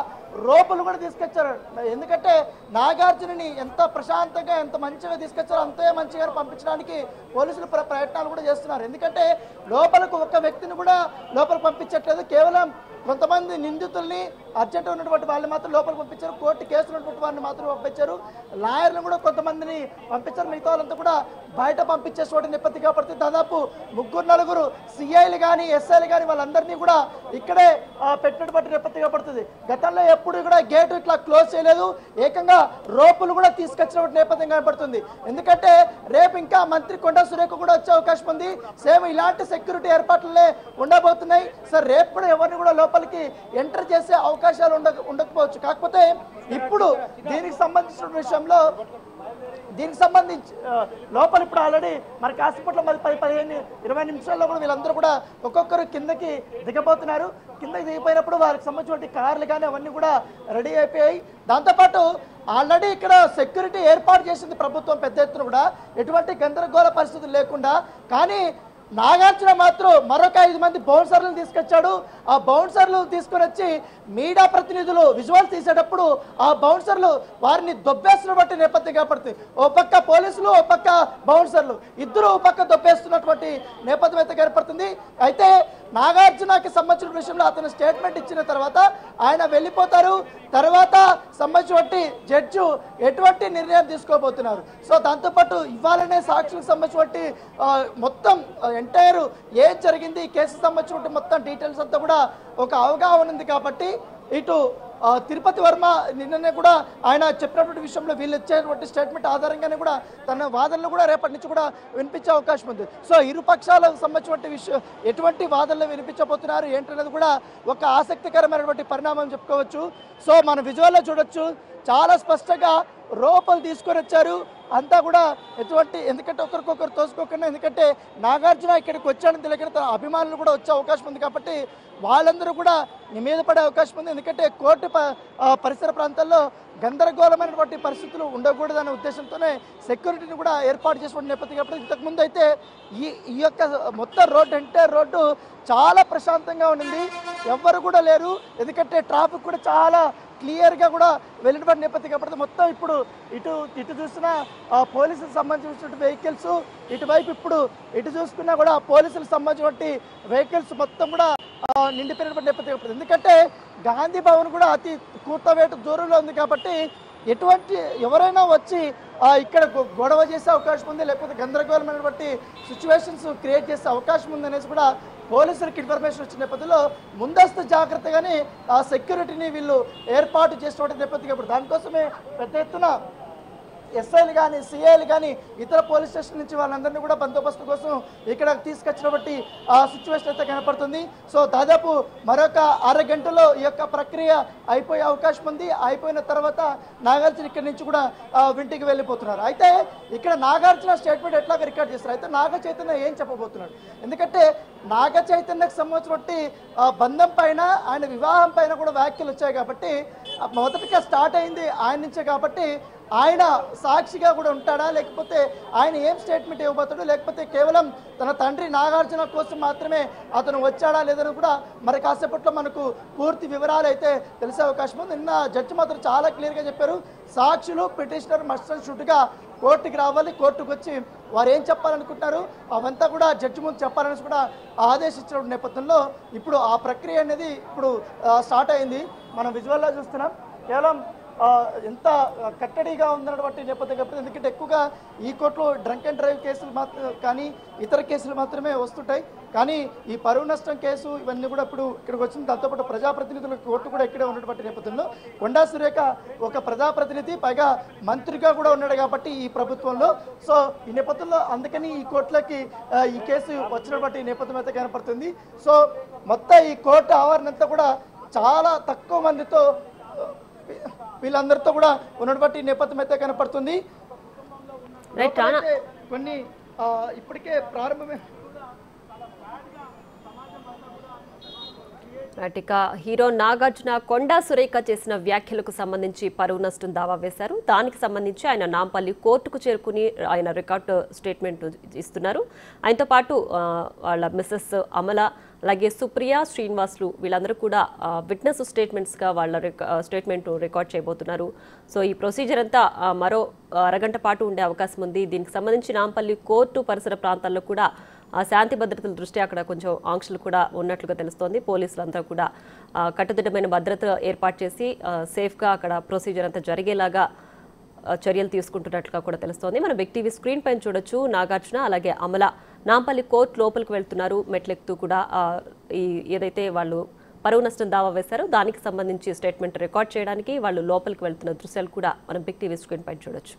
రోపులు కూడా తీసుకొచ్చారు. ఎందుకంటే నాగార్జునని ఎంత ప్రశాంతంగా ఎంత మంచిగా తీసుకొచ్చారో అంతే మంచిగా పంపించడానికి పోలీసులు ప్రయత్నాలు కూడా చేస్తున్నారు. ఎందుకంటే లోపలకు ఒక వ్యక్తిని కూడా లోపలికి పంపించట్లేదు. కేవలం కొంతమంది నిందితుల్ని అర్జెంట్ ఉన్నటువంటి వాళ్ళని మాత్రం లోపలికి పంపించారు. కోర్టు కేసులు ఉన్నటువంటి వారిని మాత్రం పంపించారు. లాయర్లు కూడా కొంతమందిని పంపించారు. మిగతా వాళ్ళంతా కూడా బయట పంపించే చోట నేపథ్యంగా పడుతుంది. దాదాపు 3-4 సిఐలు కానీ ఎస్ఐలు కానీ వాళ్ళందరినీ కూడా ఇక్కడే పెట్టినటువంటి నేపథ్యంగా పడుతుంది. గతంలో ఎప్పుడు కూడా గేటు ఇట్లా క్లోజ్ చేయలేదు. ఏకంగా రోపులు కూడా తీసుకొచ్చినటువంటి నేపథ్యం కనపడుతుంది. ఎందుకంటే రేపు ఇంకా మంత్రి కొండా సురేఖ కూడా వచ్చే అవకాశం ఉంది. సేమ్ ఇలాంటి సెక్యూరిటీ ఏర్పాట్లనే ఉండబోతున్నాయి. సార్ రేపు కూడా ఎవరిని కూడా లోపలికి ఎంటర్ చేసే అవకాశాలు ఉండకపోవచ్చు. కాకపోతే ఇప్పుడు దీనికి సంబంధించిన విషయంలో లోపల ఇప్పుడు ఆల్రెడీ మరి కాసేపట్లో మరి 10-15-20 నిమిషాల్లో కూడా వీళ్ళందరూ కూడా ఒక్కొక్కరు కిందకి దిగబోతున్నారు. కిందకి దిగిపోయినప్పుడు వారికి సంబంధించిన కార్లు కానీ అవన్నీ కూడా రెడీ అయిపోయాయి. దాంతోపాటు ఆల్రెడీ ఇక్కడ సెక్యూరిటీ ఏర్పాటు చేసింది ప్రభుత్వం పెద్ద ఎత్తున కూడా, ఎటువంటి గందరగోళ పరిస్థితులు లేకుండా. కానీ నాగార్జున మాత్రం మరొక 5 మంది బౌన్సర్లను తీసుకొచ్చాడు. ఆ బౌన్సర్లు తీసుకొని వచ్చి మీడియా ప్రతినిధులు విజువల్స్ తీసేటప్పుడు ఆ బౌన్సర్లు వారిని దొబ్బేస్తున్న బట్టి నేపథ్యం కనపడుతుంది. ఓ పక్క పోలీసులు, ఓ పక్క బౌన్సర్లు ఇద్దరు ఓ పక్క దొబ్బేస్తున్నటువంటి నేపథ్యం అయితే కనపడుతుంది. అయితే నాగార్జునకి సంబంధించిన విషయంలో అతను స్టేట్మెంట్ ఇచ్చిన తర్వాత ఆయన వెళ్ళిపోతారు. తర్వాత సంబంధించినటువంటి జడ్జి ఎటువంటి నిర్ణయం తీసుకోబోతున్నారు. సో దాంతోపాటు ఇవ్వాలనే సాక్షులకు సంబంధించినటువంటి మొత్తం ఎంటైర్ ఏం జరిగింది ఈ కేసుకు సంబంధించినటువంటి మొత్తం డీటెయిల్స్ అంతా కూడా ఒక అవగాహన ఉంది. కాబట్టి ఇటు తిరుపతి వర్మ నిన్ననే కూడా ఆయన చెప్పినటువంటి విషయంలో వీళ్ళు ఇచ్చేటువంటి స్టేట్మెంట్ ఆధారంగానే కూడా తన వాదనలు కూడా రేపటి నుంచి కూడా వినిపించే అవకాశం ఉంది. సో ఇరు పక్షాలకు సంబంధించినటువంటి విషయం ఎటువంటి వాదనలు వినిపించబోతున్నారు ఏంటనేది కూడా ఒక ఆసక్తికరమైనటువంటి పరిణామం చెప్పుకోవచ్చు. సో మన విజువల్లో చూడొచ్చు, చాలా స్పష్టంగా రోపలు తీసుకొని వచ్చారు అంతా కూడా. ఎందుకంటే ఒకరికొకరు తోసుకోకుండా, ఎందుకంటే నాగార్జున ఇక్కడికి వచ్చాడని తెలియక తన అభిమానులు కూడా వచ్చే అవకాశం ఉంది. కాబట్టి వాళ్ళందరూ కూడా మీద పడే అవకాశం ఉంది. ఎందుకంటే కోర్టు పరిసర ప్రాంతాల్లో గందరగోళమైనటువంటి పరిస్థితులు ఉండకూడదనే ఉద్దేశంతోనే సెక్యూరిటీని కూడా ఏర్పాటు చేసిన నేపథ్యం. కాబట్టి ఇంతకుముందు అయితే ఈ యొక్క మొత్తం ఎంటైర్ రోడ్డు చాలా ప్రశాంతంగా ఉండింది, ఎవ్వరు కూడా లేరు. ఎందుకంటే ట్రాఫిక్ కూడా చాలా క్లియర్గా కూడా వెళ్ళినటువంటి నేపథ్యం. కాబట్టి మొత్తం ఇప్పుడు ఇటు చూసిన పోలీసులకు సంబంధించిన వెహికల్స్, ఇటువైపు ఇప్పుడు ఇటు చూసుకున్నా కూడా పోలీసులకు సంబంధించినటువంటి వెహికల్స్ మొత్తం కూడా నిండిపోయినటువంటి నేపథ్యం. ఎందుకంటే గాంధీ భవన్ కూడా అతి కూర్తవేట దూరంలో ఉంది. కాబట్టి ఎటువంటి ఎవరైనా వచ్చి ఇక్కడ గొడవ చేసే అవకాశం ఉంది, లేకపోతే గందరగోళమైనటువంటి సిచ్యువేషన్స్ క్రియేట్ చేసే అవకాశం ఉంది అనేసి కూడా పోలీసులకు ఇన్ఫర్మేషన్ వచ్చిన నేపథ్యంలో ముందస్తు జాగ్రత్తగానే ఆ సెక్యూరిటీని వీళ్ళు ఏర్పాటు చేసినటువంటి నేపథ్యం. ఇప్పుడు దానికోసమే పెద్ద ఎత్తున ఎస్ఐలు కానీ సిఐలు కానీ ఇతర పోలీస్ స్టేషన్ నుంచి వాళ్ళందరినీ కూడా బందోబస్తు కోసం ఇక్కడ తీసుకొచ్చినటువంటి ఆ సిచ్యువేషన్ అయితే కనపడుతుంది. సో దాదాపు మరొక 6 గంటల్లో ఈ యొక్క ప్రక్రియ అయిపోయే అవకాశం ఉంది. అయిపోయిన తర్వాత నాగార్జున ఇక్కడి నుంచి కూడా ఇంటికి వెళ్ళిపోతున్నారు. అయితే ఇక్కడ నాగార్జున స్టేట్మెంట్ ఎట్లాగా రికార్డ్ చేస్తారు, అయితే నాగ చైతన్య ఏం చెప్పబోతున్నాడు? ఎందుకంటే నాగ చైతన్యకు సంబంధించినటువంటి బంధం పైన ఆయన వివాహం పైన కూడా వ్యాఖ్యలు వచ్చాయి కాబట్టి మొదటిగా స్టార్ట్ అయింది ఆయన నుంచే కాబట్టి ఆయన సాక్షిగా కూడా ఉంటాడా, లేకపోతే ఆయన ఏం స్టేట్మెంట్ ఇవ్వబోతాడు, లేకపోతే కేవలం తన తండ్రి నాగార్జున కోసం మాత్రమే అతను వచ్చాడా లేదని కూడా మరి కాసేపట్లో మనకు పూర్తి వివరాలు అయితే తెలిసే అవకాశం ఉంది. నిన్న జడ్జి మాత్రం చాలా క్లియర్గా చెప్పారు, సాక్షులు పిటిషనర్ మస్ట్ అండ్ షుడ్గా కోర్టుకి రావాలి, కోర్టుకు వచ్చి వారు ఏం చెప్పాలనుకుంటున్నారు అవంతా కూడా జడ్జి ముందు చెప్పాలని కూడా ఆదేశించిన నేపథ్యంలో ఇప్పుడు ఆ ప్రక్రియ అనేది ఇప్పుడు స్టార్ట్ అయింది. మనం విజువల్లో చూస్తున్నాం. కేవలం ఎంత కట్టడిగా ఉందన్నటువంటి నేపథ్యం కాబట్టి, ఎందుకంటే ఎక్కువగా ఈ కోర్టులో డ్రంక్ అండ్ డ్రైవ్ కేసులు కానీ ఇతర కేసులు మాత్రమే వస్తుంటాయి. కానీ ఈ పరువు నష్టం కేసు ఇవన్నీ కూడా ఇప్పుడు ఇక్కడికి వచ్చిన దాంతోపాటు ప్రజాప్రతినిధుల కోర్టు కూడా ఇక్కడే ఉన్నటువంటి నేపథ్యంలో కొండా సురేఖ ఒక ప్రజాప్రతినిధి, పైగా మంత్రిగా కూడా ఉన్నాడు కాబట్టి ఈ ప్రభుత్వంలో. సో ఈ నేపథ్యంలో అందుకని ఈ కోర్టులకి ఈ కేసు వచ్చినటువంటి నేపథ్యం అయితే కనపడుతుంది. సో మొత్తం ఈ కోర్టు ఆవరణంతా కూడా చాలా తక్కువ మందితో వీళ్ళందరితో కూడా ఉన్నటువంటి నేపథ్యం అయితే కనపడుతుంది. కొన్ని ఇప్పటికే ప్రారంభమే. ఇక హీరో నాగార్జున కొండా సురేఖ చేసిన వ్యాఖ్యలకు సంబంధించి పరువు నష్టం దావా వేశారు. దానికి సంబంధించి ఆయన నాంపల్లి కోర్టుకు చేరుకుని ఆయన రికార్డు స్టేట్మెంట్ ఇస్తున్నారు. ఆయనతో పాటు వాళ్ళ మిస్సెస్ అమల, అలాగే సుప్రియ, శ్రీనివాసులు వీళ్ళందరూ కూడా విట్నెస్ స్టేట్మెంట్స్గా వాళ్ళ స్టేట్మెంట్ రికార్డ్ చేయబోతున్నారు. సో ఈ ప్రొసీజర్ అంతా మరో అరగంట పాటు ఉండే అవకాశం ఉంది. దీనికి సంబంధించి నాంపల్లి కోర్టు పరిసర ప్రాంతాల్లో కూడా శాంతి భద్రతల దృష్ట్యా అక్కడ కొంచెం ఆంక్షలు కూడా ఉన్నట్లుగా తెలుస్తోంది. పోలీసులంతా కూడా కట్టుదిట్టమైన భద్రత ఏర్పాటు చేసి సేఫ్గా అక్కడ ప్రొసీజర్ అంతా జరిగేలాగా చర్యలు తీసుకుంటున్నట్లుగా కూడా తెలుస్తోంది. మనం బిగ్ టీవీ స్క్రీన్ పైన చూడొచ్చు. నాగార్జున అలాగే అమల నాంపల్లి కోర్టు లోపలికి వెళ్తున్నారు. మెట్లెక్కుతూ కూడా ఏదైతే వాళ్ళు పరువు నష్టం దావా వేశారో దానికి సంబంధించి స్టేట్మెంట్ రికార్డ్ చేయడానికి వాళ్ళు లోపలికి వెళ్తున్న దృశ్యాలు కూడా మనం బిగ్ టీవీ స్క్రీన్ పైన చూడొచ్చు.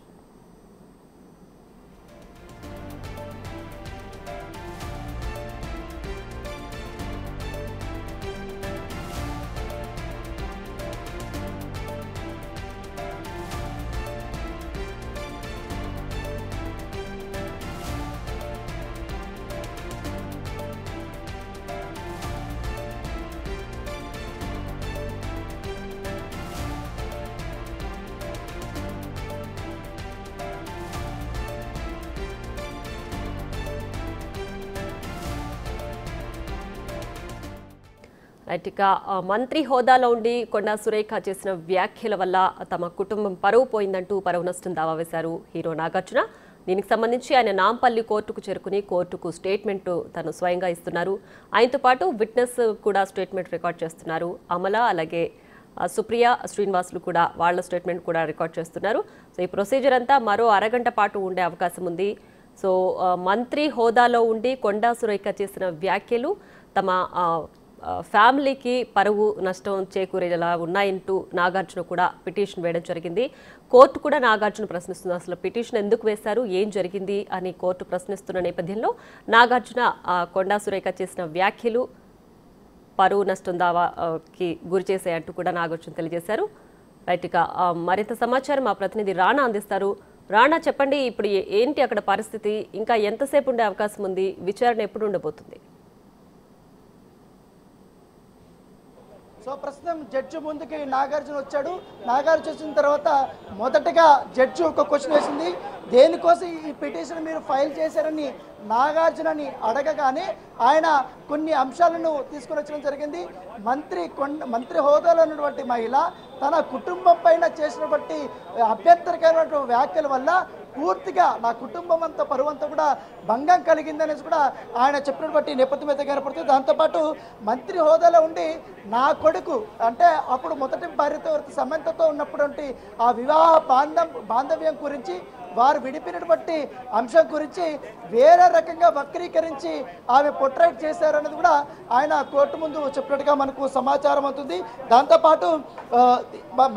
ఇక మంత్రి హోదాలో ఉండి కొండా సురేఖ చేసిన వ్యాఖ్యల వల్ల తమ కుటుంబం పరువు పోయిందంటూ పరువు నష్టం దావా వేశారు హీరో నాగార్జున. దీనికి సంబంధించి ఆయన నాంపల్లి కోర్టుకు చేరుకుని కోర్టుకు స్టేట్మెంట్ తను స్వయంగా ఇస్తున్నారు. ఆయనతో పాటు విట్నెస్ కూడా స్టేట్మెంట్ రికార్డ్ చేస్తున్నారు. అమల అలాగే సుప్రియ, శ్రీనివాసులు కూడా వాళ్ళ స్టేట్మెంట్ కూడా రికార్డ్ చేస్తున్నారు. సో ఈ ప్రొసీజర్ అంతా మరో అరగంట పాటు ఉండే అవకాశం ఉంది. సో మంత్రి హోదాలో ఉండి కొండా సురేఖ చేసిన వ్యాఖ్యలు తమ ఫ్యామిలీకి పరువు నష్టం చేకూరేలా ఉన్నాయంటూ నాగార్జున కూడా పిటిషన్ వేయడం జరిగింది. కోర్టు కూడా నాగార్జున ప్రశ్నిస్తుంది. అసలు పిటిషన్ ఎందుకు వేశారు, ఏం జరిగింది అని కోర్టు ప్రశ్నిస్తున్న నేపథ్యంలో నాగార్జున కొండా సురేఖ చేసిన వ్యాఖ్యలు పరువు నష్టం దావాకి గురి చేశాయంటూ కూడా నాగార్జున తెలియజేశారు. రైట్, ఇక మరింత సమాచారం మా ప్రతినిధి రాణా అందిస్తారు. రాణా, చెప్పండి, ఇప్పుడు ఏంటి అక్కడ పరిస్థితి, ఇంకా ఎంతసేపు ఉండే అవకాశం ఉంది, విచారణ ఎప్పుడు ఉండబోతుంది? సో ప్రస్తుతం జడ్జి ముందుకి నాగార్జున వచ్చాడు. నాగార్జున వచ్చిన తర్వాత మొదటగా జడ్జి ఒక క్వశ్చన్ వేసింది, దేనికోసం ఈ పిటిషన్ మీరు ఫైల్ చేశారని నాగార్జునని అడగగానే ఆయన కొన్ని అంశాలను తీసుకుని వచ్చడం జరిగింది. మంత్రి హోదాలో ఉన్నటువంటి మహిళ తన కుటుంబం పైన చేసినటువంటి అభ్యంతరకరమైన వ్యాఖ్యల వల్ల పూర్తిగా నా కుటుంబం అంతా పరువంతా కూడా భంగం కలిగిందనేసి కూడా ఆయన చెప్పినటువంటి నేపథ్యం అయితే కనపడుతుంది. దాంతోపాటు మంత్రి హోదాలో ఉండి నా కొడుకు అంటే అప్పుడు మొదటి భార్యతో సమంతతో ఉన్నటువంటి ఆ వివాహ బాంధవ్యం గురించి వారు విడిపినటువంటి అంశం గురించి వేరే రకంగా వక్రీకరించి ఆమె పొట్రైట్ చేశారనేది కూడా ఆయన కోర్టు ముందు చెప్పినట్టుగా మనకు సమాచారం అవుతుంది. దాంతోపాటు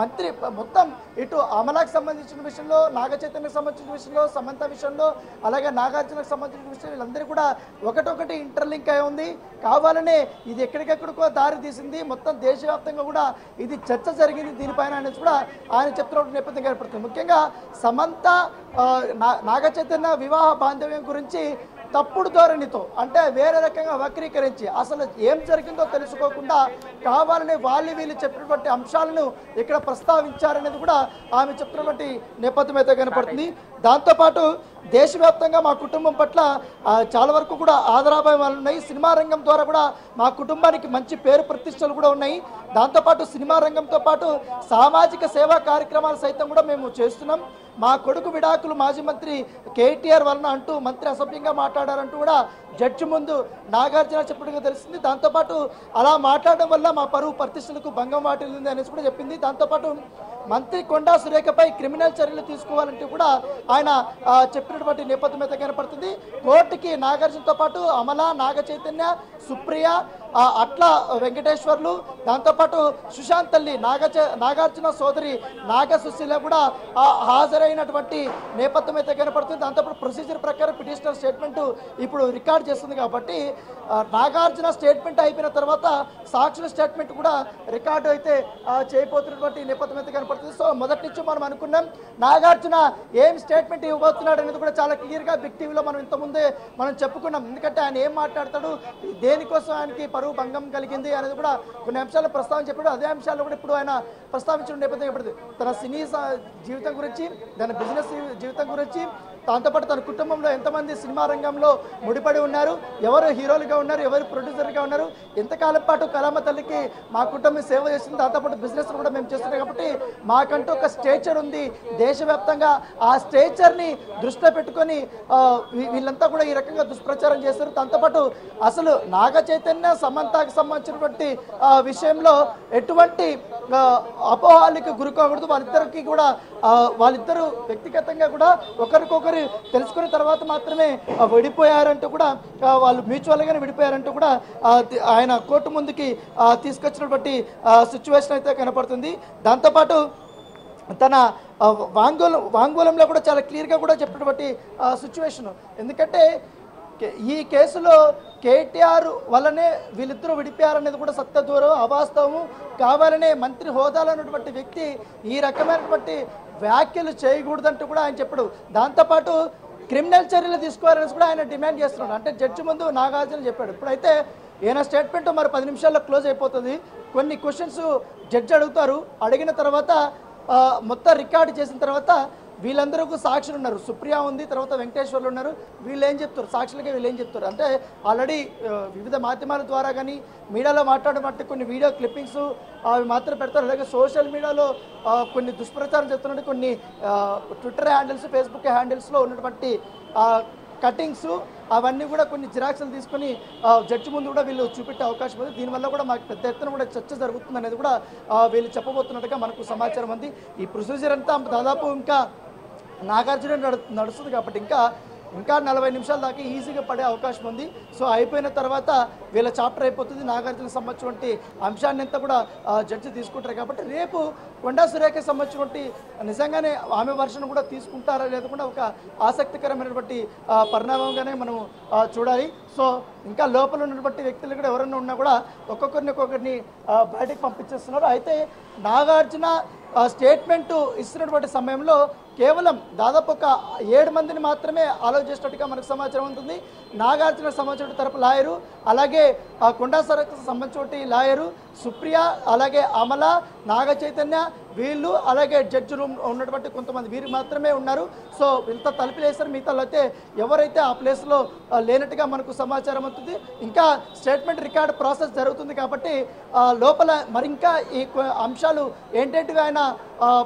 మంత్రి మొత్తం ఇటు అమలాకు సంబంధించిన విషయంలో, నాగ చైతన్యకు సంబంధించిన విషయంలో, సమంత విషయంలో, అలాగే నాగార్జునకు సంబంధించిన విషయం వీళ్ళందరూ కూడా ఒకటొకటి ఇంటర్లింక్ అయి ఉంది. కావాలనే ఇది ఎక్కడికెక్కడికో దారి తీసింది. మొత్తం దేశవ్యాప్తంగా కూడా ఇది చర్చ జరిగింది దీనిపైన అనేది కూడా ఆయన చెప్తున్న నేపథ్యం ఏర్పడుతుంది. ముఖ్యంగా సమంత నాగ చైతన్య వివాహ బాంధవ్యం గురించి తప్పుడు ధోరణితో, అంటే వేరే రకంగా వక్రీకరించి అసలు ఏం జరిగిందో తెలుసుకోకుండా కావాలని వీళ్ళు చెప్పినటువంటి అంశాలను ఇక్కడ ప్రస్తావించారనేది కూడా ఆమె చెప్తున్నటువంటి నేపథ్యం అయితే కనపడుతుంది. దాంతోపాటు దేశవ్యాప్తంగా మా కుటుంబం పట్ల చాలా వరకు కూడా ఆదరాభావాలు ఉన్నాయి. సినిమా రంగం ద్వారా కూడా మా కుటుంబానికి మంచి పేరు ప్రతిష్టలు కూడా ఉన్నాయి. దాంతోపాటు సినిమా రంగంతో పాటు సామాజిక సేవా కార్యక్రమాలు సైతం కూడా మేము చేస్తున్నాం. మా కొడుకు విడాకులు మాజీ మంత్రి కేటీఆర్ వలన అంటూ మంత్రి అసభ్యంగా మాట్లాడారంటూ కూడా జడ్జి ముందు నాగార్జున చెప్పడంగా తెలిసింది. దాంతోపాటు అలా మాట్లాడడం వల్ల మా పరువు ప్రతిష్టలకు భంగం వాటిల్లింది అనేసి కూడా చెప్పింది. దాంతోపాటు మంత్రి కొండా సురేఖపై క్రిమినల్ చర్యలు తీసుకోవాలంటూ కూడా ఆయన చెప్పినటువంటి నేపథ్యం అయితే కనపడుతుంది. కోర్టుకి నాగార్జునతో పాటు అమల, నాగ చైతన్య, సుప్రియ, అట్ల వెంకటేశ్వర్లు, దాంతోపాటు సుశాంత్ తల్లి నాగార్జున సోదరి నాగ సుశీల కూడా హాజరైనటువంటి నేపథ్యం అయితే కనపడుతుంది. దాంతోపాటు ప్రొసీజర్ ప్రకారం పిటిషనర్ స్టేట్మెంట్ ఇప్పుడు రికార్డ్ చేస్తుంది కాబట్టి నాగార్జున స్టేట్మెంట్ అయిపోయిన తర్వాత సాక్షుల స్టేట్మెంట్ కూడా రికార్డు అయితే చేయబోతున్నటువంటి నేపథ్యం అయితే కనపడుతుంది. సో మొదటి నుంచి మనం అనుకున్నాం నాగార్జున ఏం స్టేట్మెంట్ ఇవ్వబోతున్నాడు అనేది కూడా చాలా క్లియర్గా బిగ్ టీవీలో మనం ఇంతకుముందే మనం చెప్పుకున్నాం. ఎందుకంటే ఆయన ఏం మాట్లాడతాడు, దేనికోసం ఆయనకి పరువు భంగం కలిగింది అనేది కూడా కొన్ని అంశాలు ప్రస్తావన చెప్పాడు. అదే అంశాలు కూడా ఇప్పుడు ఆయన ప్రస్తావించిన నేపథ్యం చెప్పాడు. తన సినీ జీవితం గురించి, తన బిజినెస్ జీవితం గురించి, దాంతోపాటు తన కుటుంబంలో ఎంతమంది సినిమా రంగంలో ముడిపడి ఉన్నారు, ఎవరు హీరోలుగా ఉన్నారు, ఎవరు ప్రొడ్యూసర్గా ఉన్నారు, ఎంతకాలం పాటు కళామ తల్లికి మా కుటుంబం సేవ చేస్తుంది, దాంతోపాటు బిజినెస్ కూడా మేము చేస్తున్నాం కాబట్టి మాకంటూ ఒక స్టేచర్ ఉంది దేశవ్యాప్తంగా. ఆ స్టేచర్ని దృష్టిలో పెట్టుకొని వీళ్ళంతా కూడా ఈ రకంగా దుష్ప్రచారం చేస్తారు. దాంతోపాటు అసలు నాగ చైతన్య సమంతకు సంబంధించినటువంటి విషయంలో ఎటువంటి అపోహాలకు గురికోకూడదు. వాళ్ళిద్దరూ వ్యక్తిగతంగా కూడా ఒకరికొకరు తెలుసుకున్న తర్వాత మాత్రమే విడిపోయారంటూ కూడా, వాళ్ళు మ్యూచువల్గానే విడిపోయారంటూ కూడా ఆయన కోర్టు ముందుకి తీసుకొచ్చినటువంటి సిచ్యువేషన్ అయితే కనపడుతుంది. దాంతోపాటు తన వాంగ్మూలంలో కూడా చాలా క్లియర్గా కూడా చెప్పినటువంటి సిచ్యువేషన్. ఎందుకంటే ఈ కేసులో కేటీఆర్ వల్లనే వీళ్ళిద్దరూ విడిపోయారనేది కూడా సత్యదూరం, అవాస్తవము. కావాలనే మంత్రి హోదాలో ఉన్నటువంటి వ్యక్తి ఈ రకమైనటువంటి వ్యాఖ్యలు చేయకూడదంటూ కూడా ఆయన చెప్పాడు. దాంతోపాటు క్రిమినల్ చర్యలు తీసుకోవాలని కూడా ఆయన డిమాండ్ చేస్తున్నాడు. అంటే జడ్జి ముందు నాగార్జున చెప్పాడు. ఇప్పుడైతే ఈయన స్టేట్మెంట్ మరి 10 నిమిషాల్లో క్లోజ్ అయిపోతుంది. కొన్ని క్వశ్చన్స్ జడ్జి అడుగుతారు. అడిగిన తర్వాత మొత్తం రికార్డు చేసిన తర్వాత వీళ్ళందరూ సాక్షులు ఉన్నారు. సుప్రియ ఉంది, తర్వాత వెంకటేశ్వర్లు ఉన్నారు. వీళ్ళు ఏం చెప్తారు, సాక్షులకే వీళ్ళు ఏం చెప్తారు అంటే ఆల్రెడీ వివిధ మాధ్యమాల ద్వారా కానీ మీడియాలో మాట్లాడబట్టి కొన్ని వీడియో క్లిప్పింగ్స్ అవి మాత్రం పెడతారు. అలాగే సోషల్ మీడియాలో కొన్ని దుష్ప్రచారం చేస్తున్నట్టు కొన్ని ట్విట్టర్ హ్యాండిల్స్, ఫేస్బుక్ హ్యాండిల్స్లో ఉన్నటువంటి కటింగ్స్ అవన్నీ కూడా కొన్ని జిరాక్స్లు తీసుకొని జడ్జి ముందు కూడా వీళ్ళు చూపెట్టే అవకాశం ఉంది. దీనివల్ల కూడా మాకు పెద్ద ఎత్తున కూడా చర్చ జరుగుతుంది అనేది కూడా వీళ్ళు మనకు సమాచారం ఉంది. ఈ ప్రొసీజర్ అంతా దాదాపు ఇంకా నాగార్జున నడుస్తుంది కాబట్టి ఇంకా 40 నిమిషాల దాకా ఈజీగా పడే అవకాశం ఉంది. సో అయిపోయిన తర్వాత వీళ్ళ చాప్టర్ అయిపోతుంది. నాగార్జునకు సంబంధించినటువంటి అంశాన్ని అంతా కూడా జడ్జి తీసుకుంటారు కాబట్టి రేపు కొండా సురేఖకి సంబంధించినటువంటి నిజంగానే ఆమె వర్షను కూడా తీసుకుంటారా లేదా కూడా ఒక ఆసక్తికరమైనటువంటి పరిణామంగానే మనం చూడాలి. సో ఇంకా లోపల ఉన్నటువంటి వ్యక్తులు కూడా ఎవరైనా ఉన్నా కూడా ఒక్కొక్కరిని బయటకు పంపించేస్తున్నారు. అయితే నాగార్జున స్టేట్మెంట్ ఇస్తున్నటువంటి సమయంలో కేవలం దాదాపు ఒక 7 మందిని మాత్రమే అలౌ చేసినట్టుగా మనకు సమాచారం ఉంటుంది. నాగార్జున సంబంధించిన తరపు లాయరు, అలాగే కొండా సురేఖకు సంబంధించిన లాయరు, సుప్రియ, అలాగే అమల, నాగ చైతన్య వీళ్ళు, అలాగే జడ్జి రూమ్ ఉన్నటువంటి కొంతమంది వీరు మాత్రమే ఉన్నారు. సో వీళ్ళతో తలుపులేస్తారు. మిగతా అయితే ఎవరైతే ఆ ప్లేస్లో లేనట్టుగా మనకు సమాచారం అవుతుంది. ఇంకా స్టేట్మెంట్ రికార్డ్ ప్రాసెస్ జరుగుతుంది కాబట్టి లోపల మరింకా ఈ అంశాలు ఏంటంటివి ఆయన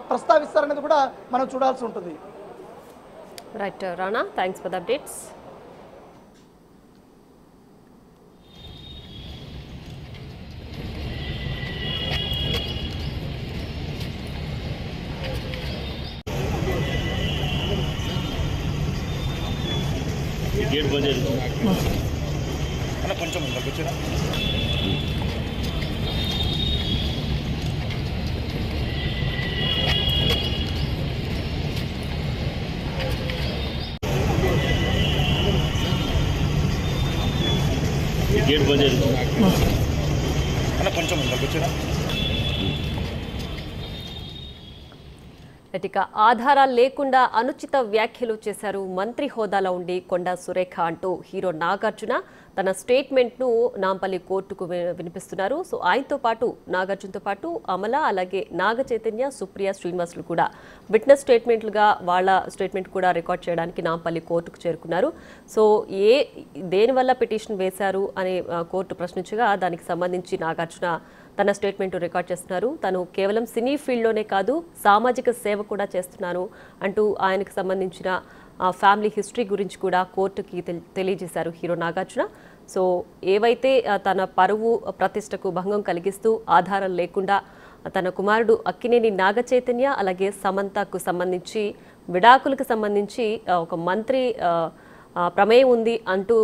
ప్రస్తావిస్తారనేది కూడా మనం చూడాల్సి ఉంటుంది. Right Rana, thanks for the updates. Gate బంద్ చేయండి అన్న కొంచెం ముందుకు వచ్చారా గేట్ బంద్ చేయండి అన్న కొంచెం ముందుకు వచ్చారా ఇక ఆధారాలు లేకుండా అనుచిత వ్యాఖ్యలు చేశారు మంత్రి హోదాలో ఉండి కొండా సురేఖ అంటూ హీరో నాగార్జున తన స్టేట్మెంట్ను నాంపల్లి కోర్టుకు వినిపిస్తున్నారు. సో ఆయనతో పాటు నాగార్జునతో పాటు అమల అలాగే నాగ చైతన్య సుప్రియ శ్రీనివాసులు కూడా విట్నెస్ స్టేట్మెంట్లుగా వాళ్ళ స్టేట్మెంట్ కూడా రికార్డ్ చేయడానికి నాంపల్లి కోర్టుకు చేరుకున్నారు. సో దేనివల్ల పిటిషన్ వేశారు అని కోర్టు ప్రశ్నించగా దానికి సంబంధించి నాగార్జున తన స్టేట్మెంట్ రికార్డ్ చేస్తున్నారు. తను కేవలం సినీ ఫీల్డ్లోనే కాదు సామాజిక సేవ కూడా చేస్తున్నాను అంటూ ఆయనకు సంబంధించిన ఫ్యామిలీ హిస్టరీ గురించి కూడా కోర్టుకి తెలియజేశారు హీరో నాగార్జున. సో ఏవైతే తన పరువు ప్రతిష్టకు భంగం కలిగిస్తూ ఆధారం లేకుండా తన కుమారుడు అక్కినేని నాగ చైతన్య అలాగే సమంతకు సంబంధించి విడాకులకు సంబంధించి ఒక మంత్రి ప్రమేయం ఉంది అంటూ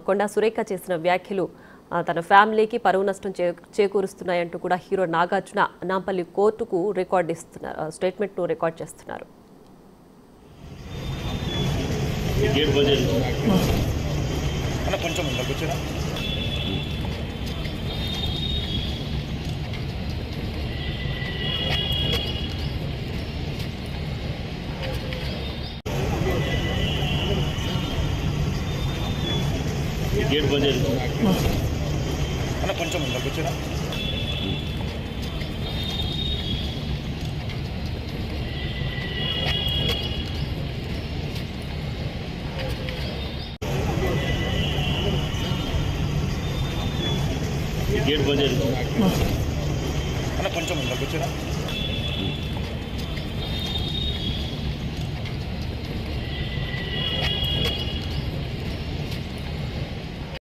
కొండా సురేఖ చేసిన వ్యాఖ్యలు తన ఫ్యామిలీకి పరువు నష్టం చేకూరుస్తున్నాయంటూ కూడా హీరో నాగార్జున నాంపల్లి కోర్టుకు స్టేట్మెంట్ను రికార్డ్ చేస్తున్నారు. కొంచెం ముందుకు వచ్చారా గేట్ బంద్ చేయండి అన్న కొంచెం ముందుకు వచ్చారా గేట్ బంద్ చేయండి అన్న కొంచెం ముందుకు వచ్చారా